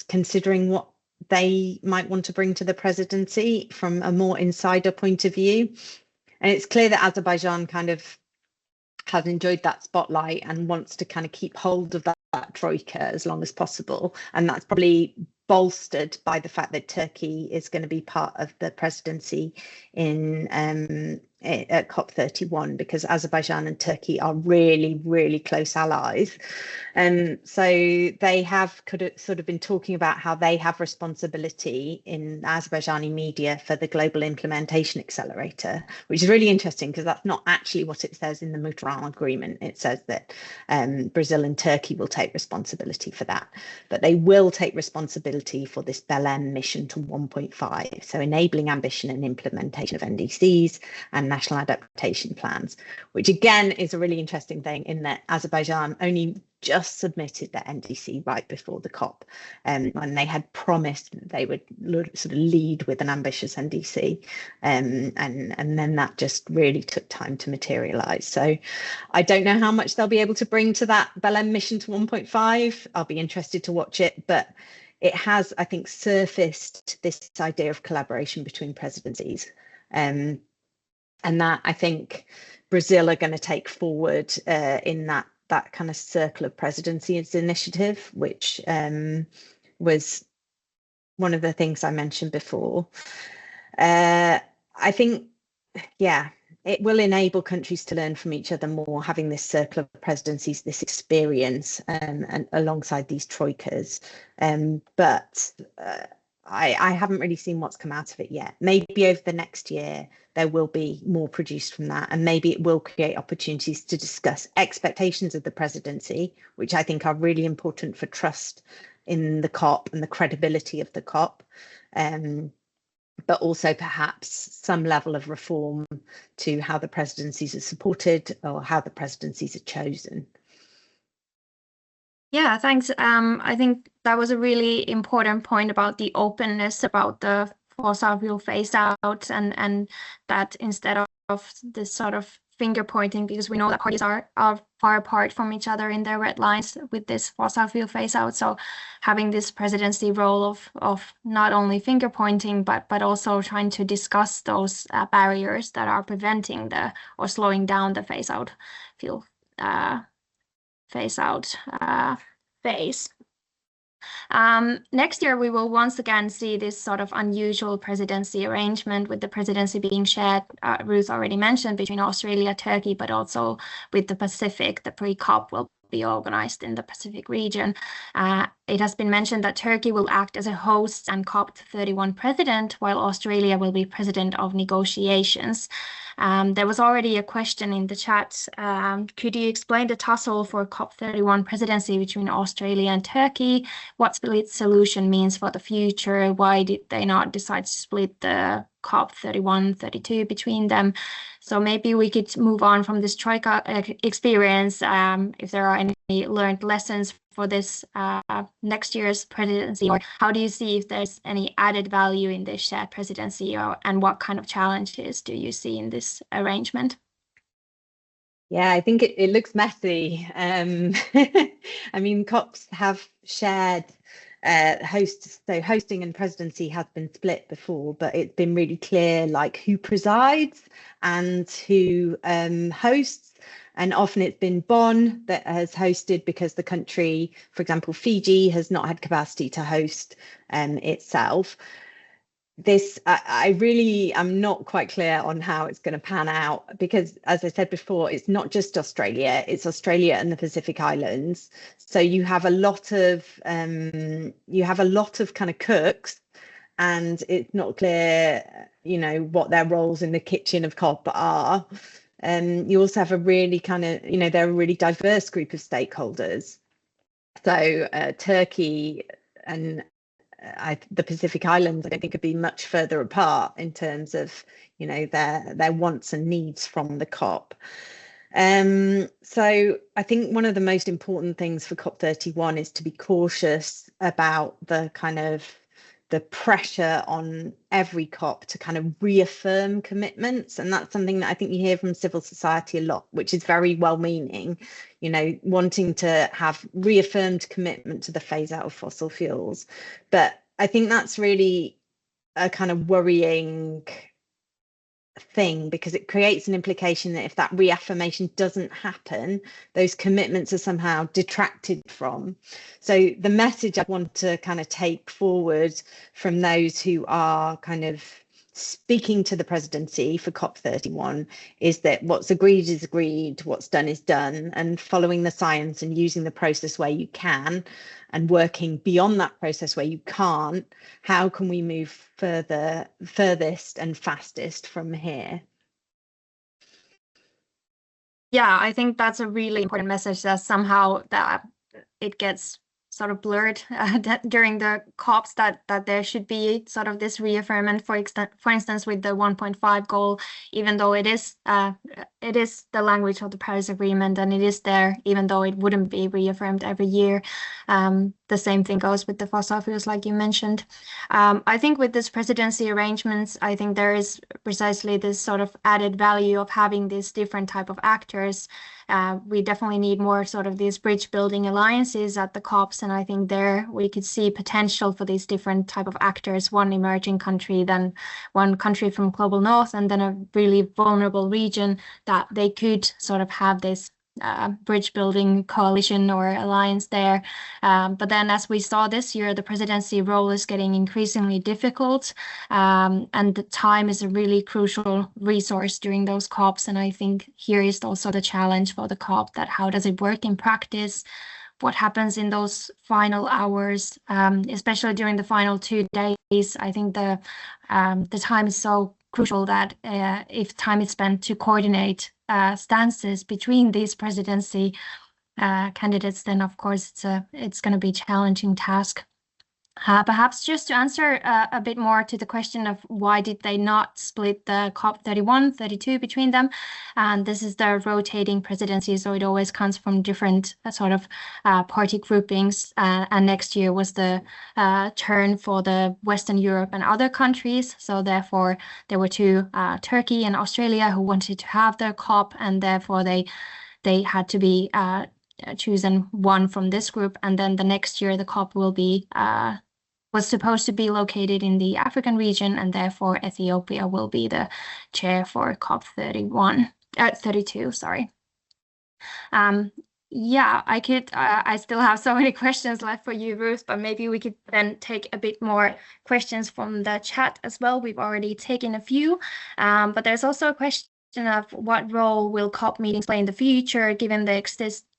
considering what they might want to bring to the presidency from a more insider point of view. And it's clear that Azerbaijan kind of has enjoyed that spotlight and wants to kind of keep hold of that troika as long as possible. And that's probably bolstered by the fact that Turkey is going to be part of the presidency in at COP31, because Azerbaijan and Turkey are really, really close allies. And so they could have sort of been talking about how they have responsibility in Azerbaijani media for the Global Implementation Accelerator, which is really interesting because that's not actually what it says in the Mutteran agreement. It says that Brazil and Turkey will take responsibility for that, but they will take responsibility for this Belém mission to 1.5, so enabling ambition and implementation of NDCs and national adaptation plans, which again is a really interesting thing in that Azerbaijan only just submitted their NDC right before the COP, and they had promised that they would sort of lead with an ambitious NDC, and then that just really took time to materialize. So I don't know how much they'll be able to bring to that Belém mission to 1.5. I'll be interested to watch it, but it has, I think, surfaced this idea of collaboration between presidencies, and that I think Brazil are going to take forward in that kind of circle of presidencies initiative, which was one of the things I mentioned before. I think, yeah, it will enable countries to learn from each other more, having this circle of presidencies, this experience, and alongside these troikas. But I haven't really seen what's come out of it yet. Maybe over the next year, there will be more produced from that, and maybe it will create opportunities to discuss expectations of the presidency, which I think are really important for trust in the COP and the credibility of the COP, but also perhaps some level of reform to how the presidencies are supported or how the presidencies are chosen. Yeah, thanks. I think that was a really important point about the openness about the fossil fuel phase out, and that instead of this sort of finger pointing, because we know that parties are far apart from each other in their red lines with this fossil fuel phase out. So having this presidency role of not only finger pointing, but also trying to discuss those barriers that are preventing or slowing down the phase out phase. Next year, we will once again see this sort of unusual presidency arrangement, with the presidency being shared, Ruth already mentioned, between Australia, Turkey, but also with the Pacific. The pre-COP will be organized in the Pacific region. It has been mentioned that Turkey will act as a host and COP31 president, while Australia will be president of negotiations. There was already a question in the chat. Could you explain the tussle for COP31 presidency between Australia and Turkey? What split solution means for the future? Why did they not decide to split the COP31, 32 between them? So maybe we could move on from this Troika experience, if there are any learned lessons for this next year's presidency, or how do you see if there's any added value in this shared presidency, and what kind of challenges do you see in this arrangement? Yeah, I think it looks messy. I mean, COPs have shared hosts, so hosting and presidency has been split before, but it's been really clear like who presides and who hosts. And often it's been Bonn that has hosted, because the country, for example, Fiji, has not had capacity to host itself. I really am not quite clear on how it's going to pan out, because, as I said before, it's not just Australia, it's Australia and the Pacific Islands. So you have a lot of kind of cooks, and it's not clear, what their roles in the kitchen of COP are. You also have a really kind of, they're a really diverse group of stakeholders. So Turkey and the Pacific Islands, I don't think, could be much further apart in terms of, their wants and needs from the COP. So I think one of the most important things for COP31 is to be cautious about the kind of the pressure on every COP to kind of reaffirm commitments. And that's something that I think you hear from civil society a lot, which is very well-meaning, wanting to have reaffirmed commitment to the phase out of fossil fuels. But I think that's really a kind of worrying thing, because it creates an implication that if that reaffirmation doesn't happen, those commitments are somehow detracted from. So the message I want to kind of take forward from those who are kind of speaking to the presidency for COP31 is that what's agreed is agreed, what's done is done, and following the science and using the process where you can, and working beyond that process where you can't, how can we move furthest and fastest from here? Yeah, I think that's a really important message, that somehow that it gets sort of blurred during the COPs, that there should be sort of this reaffirmation, for instance, with the 1.5 goal, even though it is the language of the Paris Agreement, and it is there, even though it wouldn't be reaffirmed every year. The same thing goes with the fossil fuels, like you mentioned. I think with this presidency arrangements, I think there is precisely this sort of added value of having these different type of actors. We definitely need more sort of these bridge building alliances at the COPs, and I think there we could see potential for these different type of actors, one emerging country, then one country from global north, and then a really vulnerable region, that they could sort of have this bridge building coalition or alliance there. But then, as we saw this year, the presidency role is getting increasingly difficult, and the time is a really crucial resource during those COPs. And I think here is also the challenge for the COP, that how does it work in practice? What happens in those final hours, especially during the final 2 days? I think the time is so crucial that if time is spent to coordinate stances between these presidency candidates, then of course it's going to be a challenging task. Perhaps just to answer a bit more to the question of why did they not split the COP31, 32 between them? And this is the rotating presidency, so it always comes from different sort of party groupings. And next year was the turn for the Western Europe and other countries. So therefore, there were two, Turkey and Australia, who wanted to have their COP, and therefore they had to be chosen one from this group. And then the next year, the COP will be was supposed to be located in the African region, and therefore Ethiopia will be the chair for COP31, 32, sorry. Yeah, I still have so many questions left for you, Ruth, but maybe we could then take a bit more questions from the chat as well. We've already taken a few, but there's also a question of what role will COP meetings play in the future, given the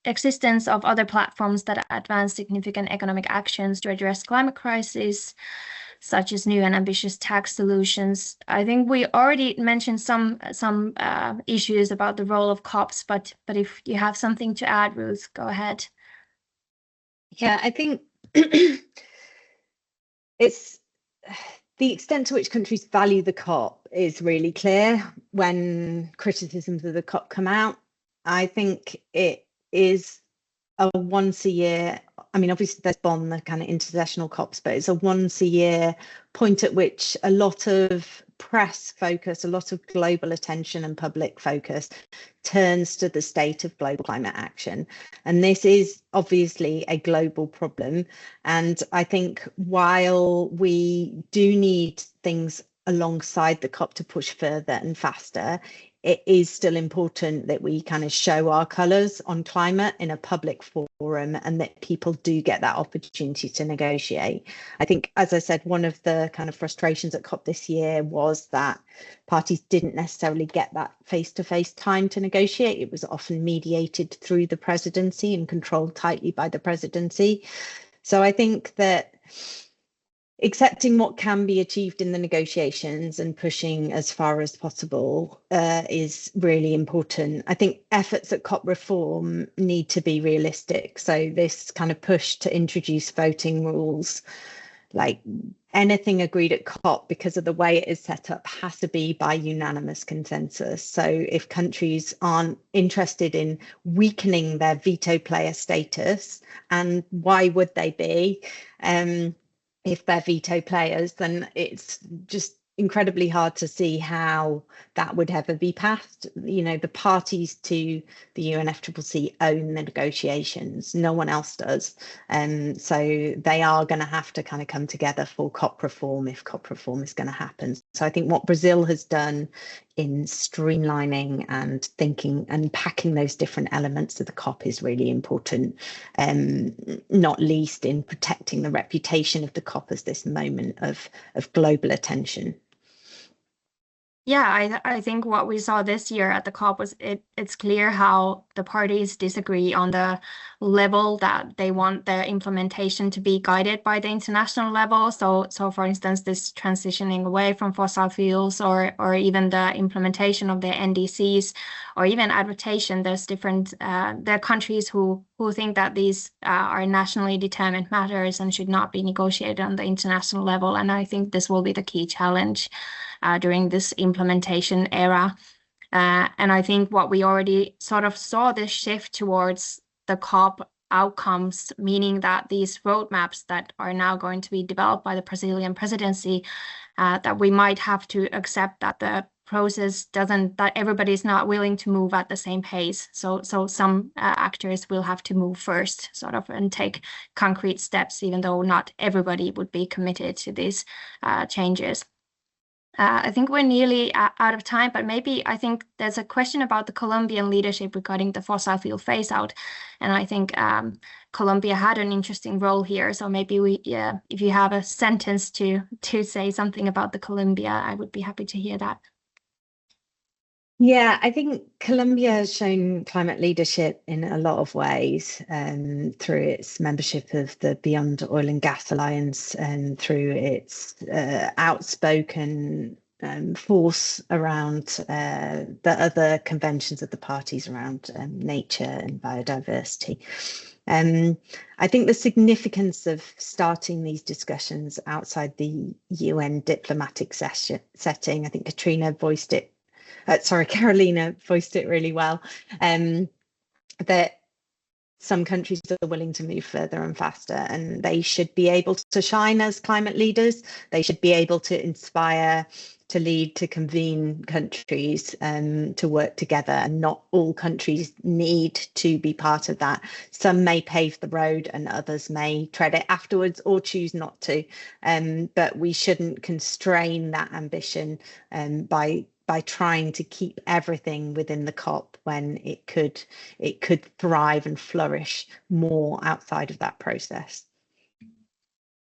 existence of other platforms that advance significant economic actions to address climate crisis, such as new and ambitious tax solutions. I think we already mentioned some issues about the role of COPs, but if you have something to add, Ruth, go ahead. Yeah, I think it's the extent to which countries value the COP is really clear when criticisms of the COP come out. I think it is a once a year, I mean, obviously there's Bonn, the kind of international COPs, but it's a once a year point at which a lot of press focus, a lot of global attention and public focus turns to the state of global climate action. And this is obviously a global problem. And I think while we do need things alongside the COP to push further and faster, it is still important that we kind of show our colours on climate in a public forum, and that people do get that opportunity to negotiate. I think, as I said, one of the kind of frustrations at COP this year was that parties didn't necessarily get that face-to-face time to negotiate. It was often mediated through the presidency and controlled tightly by the presidency. So I think that accepting what can be achieved in the negotiations and pushing as far as possible is really important. I think efforts at COP reform need to be realistic. So this kind of push to introduce voting rules, like anything agreed at COP, because of the way it is set up, has to be by unanimous consensus. So if countries aren't interested in weakening their veto player status, and why would they be? If they're veto players, then it's just incredibly hard to see how that would ever be passed. You know, the parties to the UNFCCC own the negotiations. No one else does. So they are going to have to kind of come together for COP reform if COP reform is going to happen. So I think what Brazil has done in streamlining and thinking and packing those different elements of the COP is really important, not least in protecting the reputation of the COP as this moment of global attention. Yeah, I think what we saw this year at the COP was it's clear how the parties disagree on the level that they want their implementation to be guided by the international level. So for instance, this transitioning away from fossil fuels, or even the implementation of the NDCs, or even adaptation. There's different there are countries who think that these are nationally determined matters and should not be negotiated on the international level. And I think this will be the key challenge during this implementation era. And I think what we already sort of saw this shift towards the COP outcomes, meaning that these roadmaps that are now going to be developed by the Brazilian presidency, that we might have to accept that the process that everybody's not willing to move at the same pace. So some actors will have to move first, sort of, and take concrete steps, even though not everybody would be committed to these changes. I think we're nearly out of time, but maybe I think there's a question about the Colombian leadership regarding the fossil fuel phase out. And I think Colombia had an interesting role here. So maybe if you have a sentence to say something about the Colombia, I would be happy to hear that. Yeah, I think Colombia has shown climate leadership in a lot of ways, through its membership of the Beyond Oil and Gas Alliance, and through its outspoken force around the other conventions of the parties around nature and biodiversity. I think the significance of starting these discussions outside the UN diplomatic setting, I think Carolina voiced it really well, that some countries are willing to move further and faster, and they should be able to shine as climate leaders. They should be able to inspire, to lead, to convene countries to work together, and not all countries need to be part of that. Some may pave the road and others may tread it afterwards or choose not to, but we shouldn't constrain that ambition by trying to keep everything within the COP when it could thrive and flourish more outside of that process.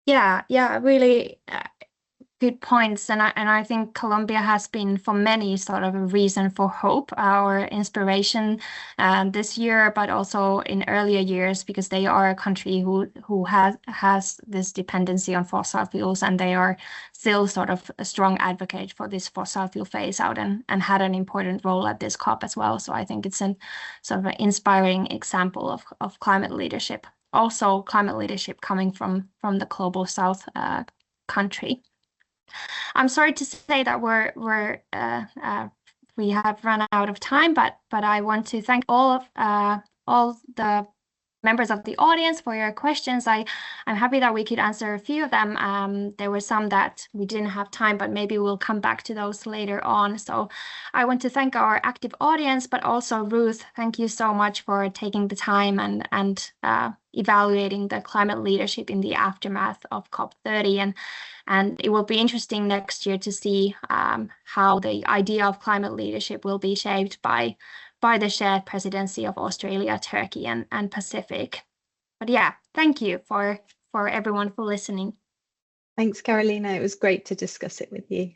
Yeah, really good points, and I think Colombia has been for many sort of a reason for hope, our inspiration this year, but also in earlier years, because they are a country who has this dependency on fossil fuels, and they are still sort of a strong advocate for this fossil fuel phase out, and had an important role at this COP as well. So I think it's an sort of an inspiring example of climate leadership. Also, climate leadership coming from the global South country. I'm sorry to say that we have run out of time, but I want to thank all the members of the audience for your questions. I'm happy that we could answer a few of them. There were some that we didn't have time, but maybe we'll come back to those later on. So I want to thank our active audience, but also Ruth, thank you so much for taking the time and evaluating the climate leadership in the aftermath of COP30. And it will be interesting next year to see how the idea of climate leadership will be shaped by the shared presidency of Australia, Turkey, and Pacific. But yeah, thank you for everyone for listening. Thanks, Carolina. It was great to discuss it with you.